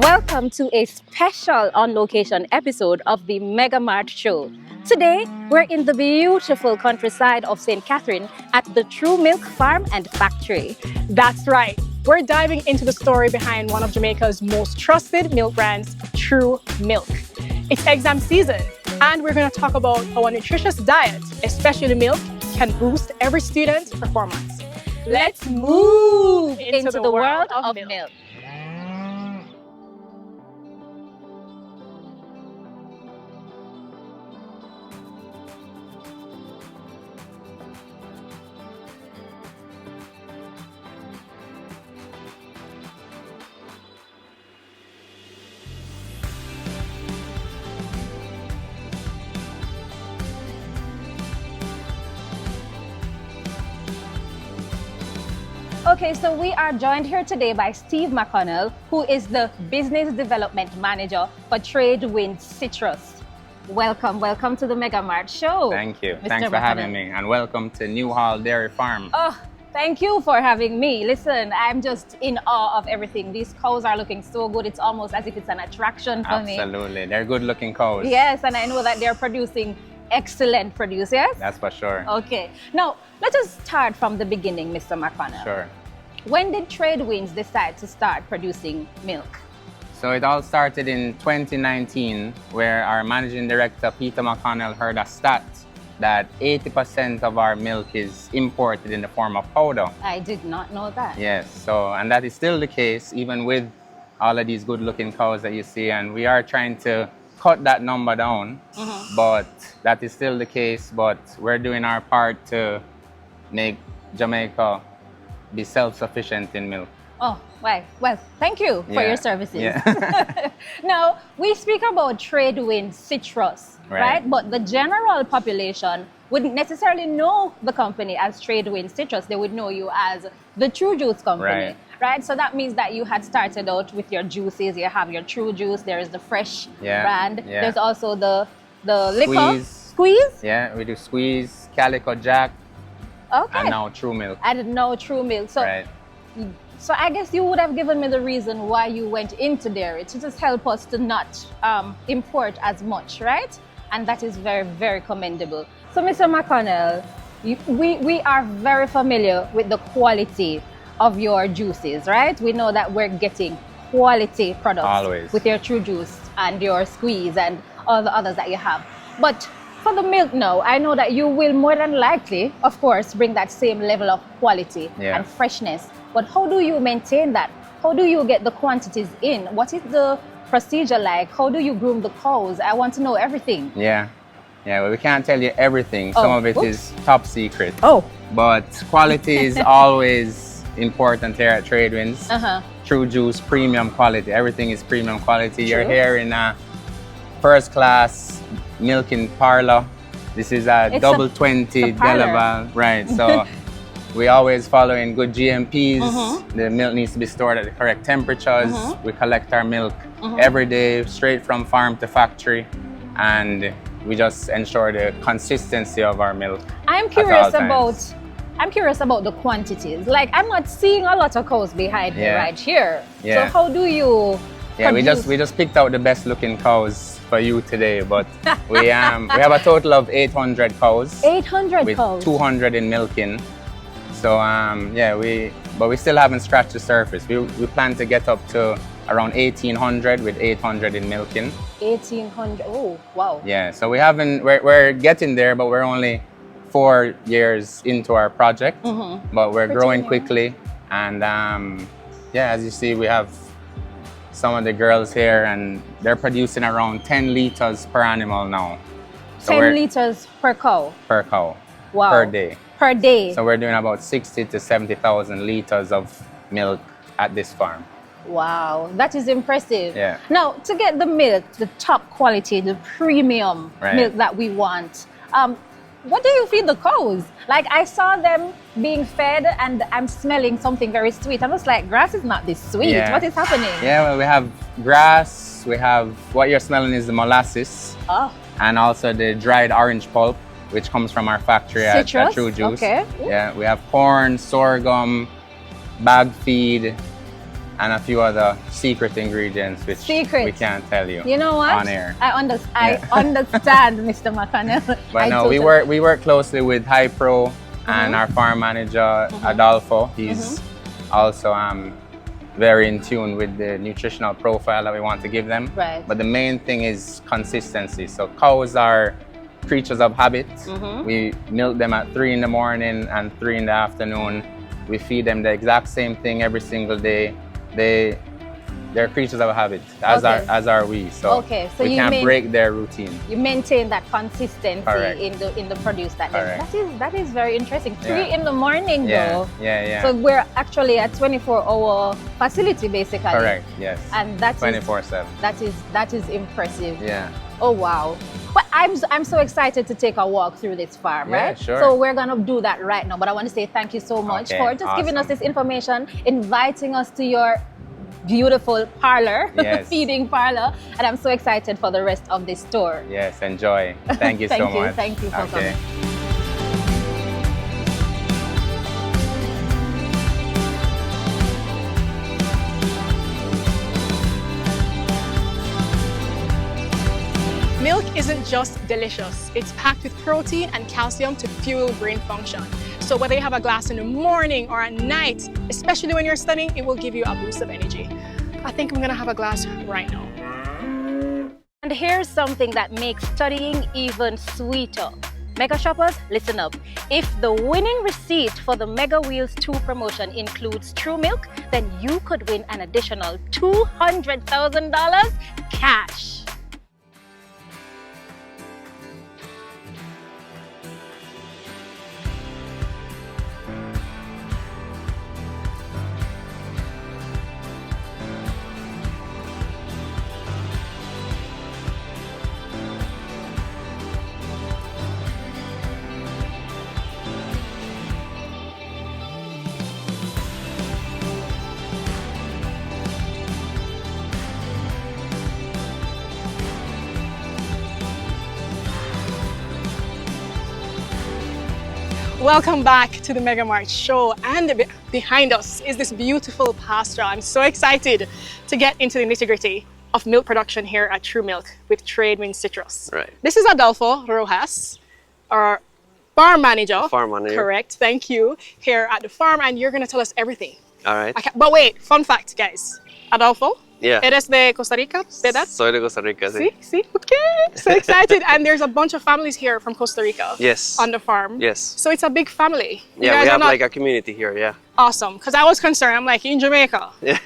Welcome to a special on-location episode of the MegaMart Show. Today, we're in the beautiful countryside of St. Catherine at the Tru-Milk Farm and Factory. That's right. We're diving into the story behind one of Jamaica's most trusted milk brands, Tru-Milk. It's exam season, and we're going to talk about how a nutritious diet, especially milk, can boost every student's performance. Let's move into the world of milk. Okay, so we are joined here today by Steve McConnell, who is the Business Development Manager for Tradewinds Citrus. Welcome to the MegaMart Show. Thank you. Mr. Thanks for having me, and welcome to Newhall Dairy Farm. Oh, thank you for having me. Listen, I'm just in awe of everything. These cows are looking so good. It's almost as if it's an attraction for me. Absolutely. They're good-looking cows. Yes, and I know that they're producing excellent produce, yes? That's for sure. Okay. Now, let us start from the beginning, Mr. McConnell. Sure. When did Tradewinds decide to start producing milk? So it all started in 2019, where our managing director, Peter McConnell, heard a stat that 80% of our milk is imported in the form of powder. I did not know that. Yes, so, and that is still the case, even with all of these good-looking cows that you see, and we are trying to cut that number down, but that is still the case, but we're doing our part to make Jamaica be self-sufficient in milk. Oh, right. Well, thank you for your services. Yeah. Now, we speak about Tradewinds Citrus, right? But the general population wouldn't necessarily know the company as Tradewinds Citrus. They would know you as the True Juice company, right? So that means that you had started out with your juices. You have your True Juice. There is the fresh brand. Yeah. There's also the liquor. Squeeze? Yeah, we do Squeeze, Calico Jack, okay, and now Tru-Milk. And now Tru-Milk. So, so I guess you would have given me the reason why you went into dairy, to just help us to not import as much, right? And that is very, very commendable. So, Mr. McConnell, we are very familiar with the quality of your juices, right? We know that we're getting quality products with your True Juice and your Squeeze and all the others that you have. But for the milk now, I know that you will more than likely, of course, bring that same level of quality and freshness. But how do you maintain that? How do you get the quantities in? What is the procedure like? How do you groom the cows? I want to know everything. Yeah, well, we can't tell you everything. Some of it is top secret. But quality is always important here at Tradewinds. True Juice, premium quality. Everything is premium quality. You're here in a first class milking parlor. This is a double 20 Delaval, right? So we always following good GMPs. The milk needs to be stored at the correct temperatures. We collect our milk every day, straight from farm to factory, and we just ensure the consistency of our milk. I'm curious about the quantities. Like, I'm not seeing a lot of cows behind me right here. So how do you? Yeah, we just picked out the best looking cows for you today, but we have a total of 800 cows. 800 cows. 200 in milking. So but we still haven't scratched the surface. We plan to get up to around 1,800 with 800 in milking. 1,800. Oh, wow. Yeah, so we're getting there, but we're only 4 years into our project. But we're growing quickly, and as you see, we have some of the girls here, and they're producing around 10 liters per animal now. So 10 liters per cow? Per cow. Wow. Per day. Per day. So we're doing about 60 to 70,000 liters of milk at this farm. Wow, that is impressive. Yeah. Now, to get the milk, the top quality, the premium milk that we want, what do you feed the cows? Like, I saw them being fed and I'm smelling something very sweet. I was like, grass is not this sweet. What is happening? Yeah, well, we have grass. We have, what you're smelling is the molasses. And also the dried orange pulp, which comes from our factory at True Juice. Okay. Yeah, we have corn, sorghum, bag feed, and a few other secret ingredients which we can't tell you. You know what? On air. I understand, Mr. McConnell. But no, we work closely with High Pro and our farm manager Adolfo. He's also very in tune with the nutritional profile that we want to give them. Right. But the main thing is consistency. So cows are creatures of habit. We milk them at 3 in the morning and 3 in the afternoon. We feed them the exact same thing every single day. They're creatures of habit, as are we. So, we can't break their routine. You maintain that consistency in the produce that that is very interesting. 3 in the morning though. Yeah. So we're actually a 24-hour facility basically. Correct. Yes. And that's 24/7. That is impressive. Yeah. Oh wow. But I'm so excited to take a walk through this farm, right? Sure. So we're gonna do that right now. But I want to say thank you so much for just giving us this information, inviting us to your beautiful parlor, feeding parlor, and I'm so excited for the rest of this tour. Yes, enjoy. Thank you so much. Thank you for coming. Milk isn't just delicious, it's packed with protein and calcium to fuel brain function. So whether you have a glass in the morning or at night, especially when you're studying, it will give you a boost of energy. I think I'm gonna have a glass right now. And here's something that makes studying even sweeter. Mega shoppers, listen up. If the winning receipt for the Mega Wheels 2 promotion includes Tru-Milk, then you could win an additional $200,000 cash. Welcome back to the MegaMart Show, and behind us is this beautiful pasture. I'm so excited to get into the nitty-gritty of milk production here at Tru-Milk with Tradewind Citrus. Right. This is Adolfo Rojas, our farm manager. Farm manager. Correct, thank you, here at the farm, and you're going to tell us everything. All right. But wait, fun fact, guys. Adolfo, yeah. ¿Eres de Costa Rica? ¿Verdad? Soy de Costa Rica, sí. Sí, okay. So excited. And there's a bunch of families here from Costa Rica. Yes. On the farm. Yes. So it's a big family. Yeah, we have like a community here, yeah. Awesome. Because I was concerned. I'm like, in Jamaica, yeah.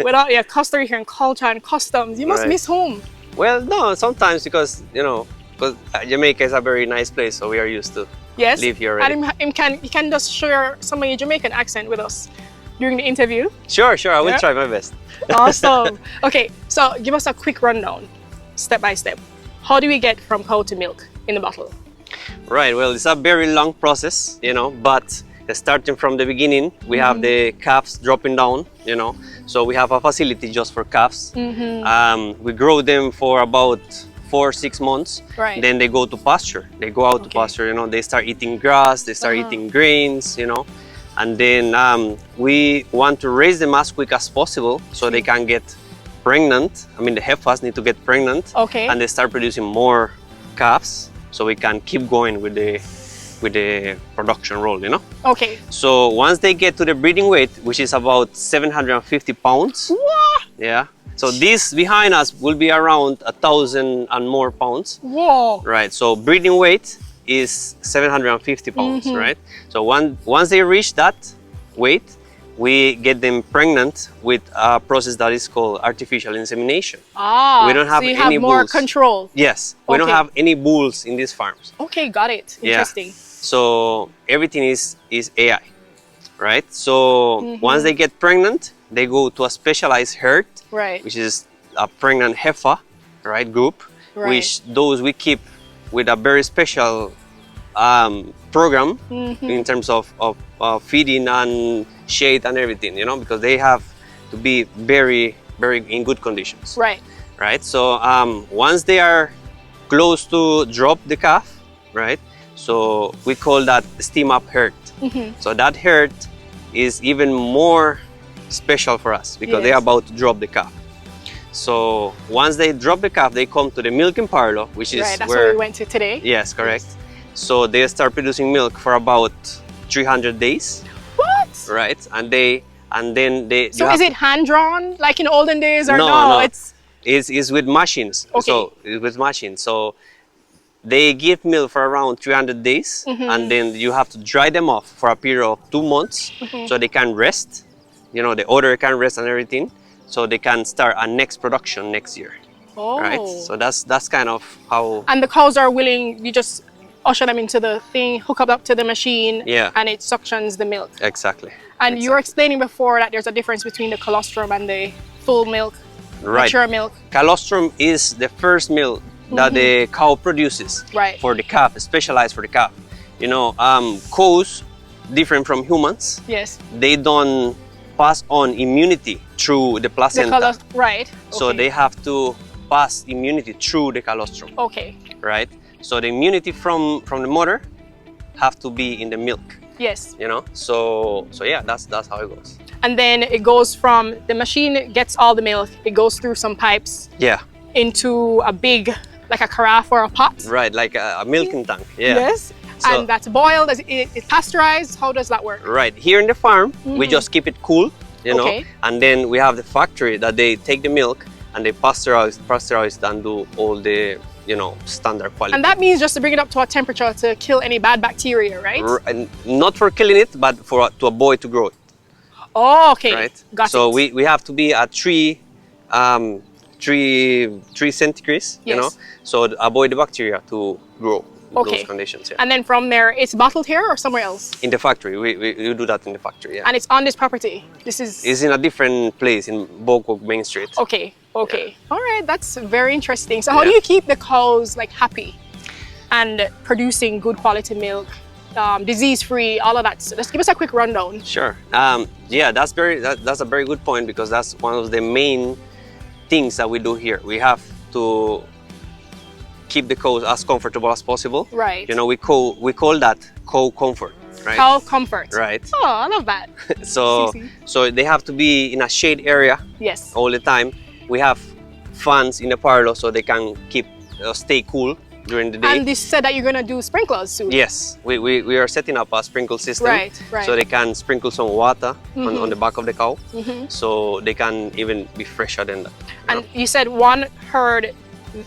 without Costa Rican culture and customs, you must miss home. Well, no, sometimes because, you know, because Jamaica is a very nice place, so we are used to live here already. And you can just share some of your Jamaican accent with us during the interview? Sure, I will try my best. Awesome. Okay, so give us a quick rundown, step by step. How do we get from cow to milk in the bottle? Right, well, it's a very long process, you know, but starting from the beginning, we have the calves dropping down, you know, so we have a facility just for calves. We grow them for about 4 or 6 months, then they go to pasture. They go out to pasture, you know, they start eating grass, they start eating grains, you know, and then we want to raise them as quick as possible so they can get pregnant. I mean, the heifers need to get pregnant, and they start producing more calves, so we can keep going with the production role, you know. Okay. So once they get to the breeding weight, which is about 750 pounds. What? Yeah. So this behind us will be around 1,000 and more pounds. Whoa. Right. So breeding weight is 750 pounds, right? So once they reach that weight, we get them pregnant with a process that is called artificial insemination. Ah, we don't have so you any have more bulls. control. Yes, we don't have any bulls in these farms. Okay, got it. Interesting. Yeah. So everything is AI, right? So once they get pregnant, they go to a specialized herd, which is a pregnant heifer, right, group, which those we keep with a very special program in terms of feeding and shade and everything, you know, because they have to be very, very in good conditions. Right. So once they are close to drop the calf, right, so we call that steam up herd. So that herd is even more special for us because they're about to drop the calf. So once they drop the calf, they come to the milking parlor, which is that's where we went to today. Yes, correct. Yes. So they start producing milk for about 300 days. What? Right, and then they. So is it hand drawn like in olden days or no? It's with machines. Okay. So it's with machines. So they give milk for around 300 days, and then you have to dry them off for a period of 2 months, so they can rest. You know, the odor can rest and everything, so they can start a next production next year. Oh. Right. So that's kind of how. And the cows are willing. You just usher them into the thing, hook up to the machine, and it suctions the milk. Exactly. And you were explaining before that there's a difference between the colostrum and the full milk, mature milk. Colostrum is the first milk that the cow produces for the calf, specialized for the calf. You know, cows, different from humans. Yes. They don't pass on immunity through the placenta. So they have to pass immunity through the colostrum. Okay. Right. So the immunity from the mother have to be in the milk. Yes. You know, so yeah, that's how it goes. And then it goes from the machine gets all the milk. It goes through some pipes. Yeah. Into a big, like a carafe or a pot. Right, like a milking tank. Yeah. Yes. So, and that's boiled. It's pasteurized. How does that work? Right. Here in the farm, we just keep it cool. You know, and then we have the factory that they take the milk and they pasteurize and do all the, you know, standard quality. And that means just to bring it up to a temperature to kill any bad bacteria, right? And not for killing it, but to avoid to grow it. Oh, okay. Right. Got so it. we have to be at 3 centigrade, you know, so avoid the bacteria to grow in those conditions. Yeah. And then from there, it's bottled here or somewhere else? In the factory. We do that in the factory, yeah. And it's on this property? It's in a different place in Bogok Main Street. Okay. Yeah. All right, that's very interesting. So how do you keep the cows like happy and producing good quality milk, disease-free, all of that? So just give us a quick rundown. Sure. Yeah, that's a very good point because that's one of the main things that we do here. We have to keep the cows as comfortable as possible. Right. You know, we call that cow comfort. Right? Cow comfort. Right. Oh, I love that. So they have to be in a shade area. Yes. All the time. We have fans in the parlor so they can stay cool during the day. And you said that you're gonna do sprinklers soon. Yes, we are setting up a sprinkle system. Right. So they can sprinkle some water on the back of the cow, so they can even be fresher than that. And you said one herd,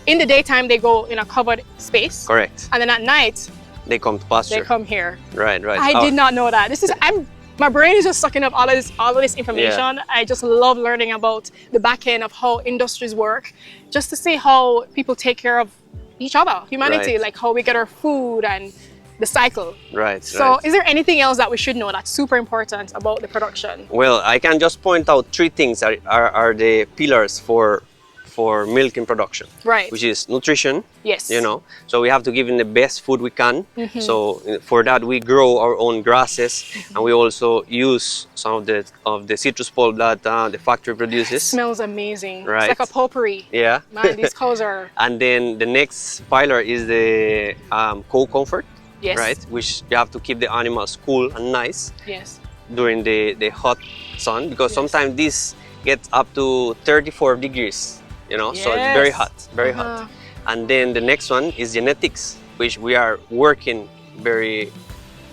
in the daytime they go in a covered space. Correct. And then at night they come to pasture. They come here. Right. I did not know that. My brain is just sucking up all of this information. Yeah. I just love learning about the back end of how industries work, just to see how people take care of each other, humanity, like how we get our food and the cycle. Right. So is there anything else that we should know that's super important about the production? Well, I can just point out 3 things that are the pillars for milking production. Right. Which is nutrition. Yes. You know, so we have to give them the best food we can. So for that we grow our own grasses, and we also use some of the citrus pulp that the factory produces. It smells amazing. Right. It's like a potpourri. Yeah. Man, these cows are. And then the next pillar is the cow comfort. Yes. Right. Which you have to keep the animals cool and nice. Yes. During the hot sun, because sometimes this gets up to 34 degrees. You know, so it's very hot, And then the next one is genetics, which we are working very,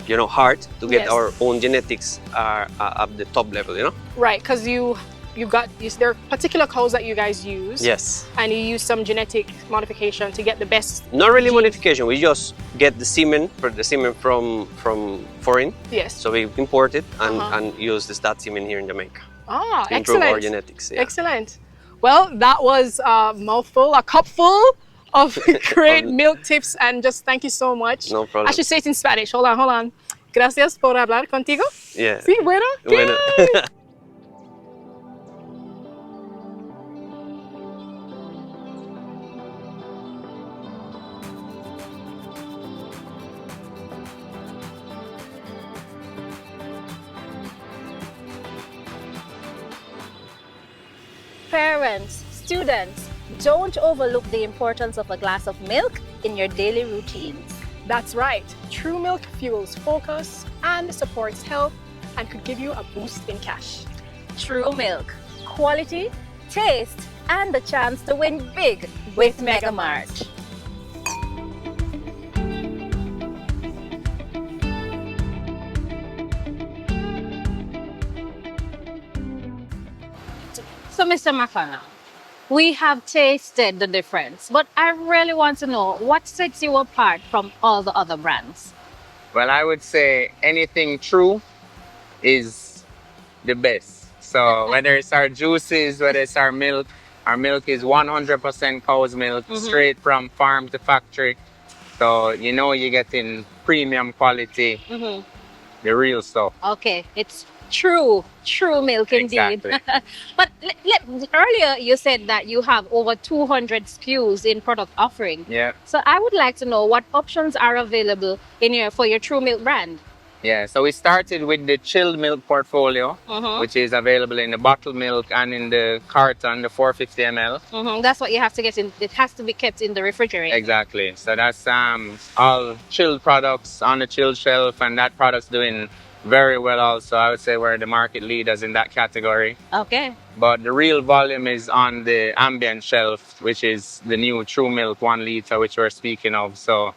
you know, hard to get our own genetics at the top level, you know. Right, because there are particular cows that you guys use. Yes. And you use some genetic modification to get the best. Not really modification. We just get the semen from foreign. Yes. So we import it and use that semen here in Jamaica. Ah, to improve our genetics. Yeah. Excellent. Well, that was a mouthful, a cupful of great milk tips, and just thank you so much. No problem. I should say it in Spanish. Hold on. Gracias por hablar contigo. Yeah. Sí, bueno. Bueno. Parents, students, don't overlook the importance of a glass of milk in your daily routines. That's right. Tru-Milk fuels focus and supports health and could give you a boost in cash. Tru-Milk. Quality, taste, and the chance to win big with MegaMart. So, Mr. McConnell, we have tasted the difference, but I really want to know what sets you apart from all the other brands. Well, I would say anything Tru is the best. So whether it's our juices, whether it's our milk is 100% cow's milk, straight from farm to factory. So you know you're getting premium quality, the real stuff. Okay, it's true milk indeed. Exactly. But earlier you said that you have over 200 SKUs in product offering. Yeah. So I would like to know what options are available for your Tru-Milk brand. Yeah, so we started with the chilled milk portfolio, which is available in the bottled milk and in the carton, the 450 ml. That's what you have to get in. It has to be kept in the refrigerator. Exactly. So that's all chilled products on the chilled shelf, and that product's doing very well also. I would say we're the market leaders in that category. Okay. But the real volume is on the ambient shelf, which is the new Tru-Milk 1 liter, which we're speaking of. So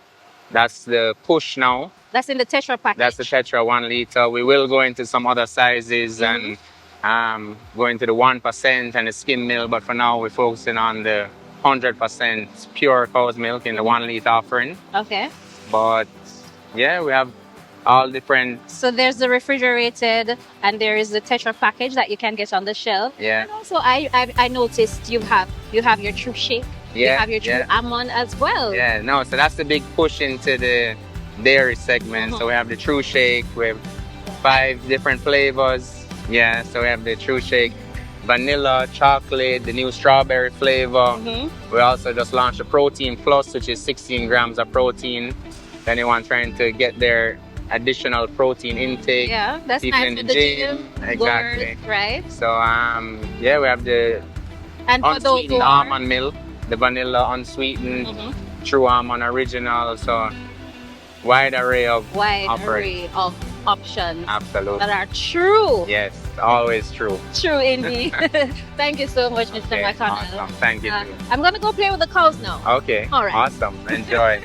that's the push now. That's in the Tetra package. That's the Tetra 1 liter. We will go into some other sizes and go into the 1% and the skim milk. But for now, we're focusing on the 100% pure cow's milk in the 1 liter offering. Okay. But yeah, we have all different. So there's the refrigerated and there is the Tetra package that you can get on the shelf. Yeah. And also I noticed you have your Tru Shake. Yeah. You have your Tru Almond as well. Yeah, no, so that's the big push into the dairy segment. So we have the Tru Shake with 5 different flavors. Yeah, so we have the Tru Shake vanilla, chocolate, the new strawberry flavor. We also just launched a Protein Plus, which is 16 grams of protein. Anyone trying to get their additional protein intake. Yeah, that's people nice in for the gym. Exactly. Birth, right? So yeah, we have the unsweetened almond milk, the vanilla unsweetened, Tru Almond original. So wide array of options. Absolutely. That are true. Yes, always true. True indeed. Thank you so much, Mr. McConnell. Awesome. Thank you. I'm gonna go play with the cows now. Okay. All right. Awesome. Enjoy.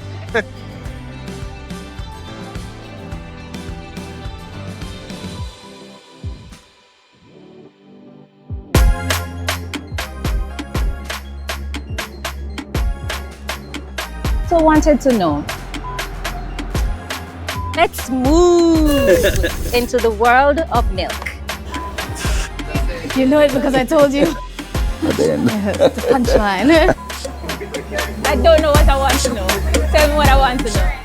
So wanted to know. Let's move into the world of milk. You know it because I told you. Yes, the punchline. I don't know what I want to know. Tell me what I want to know.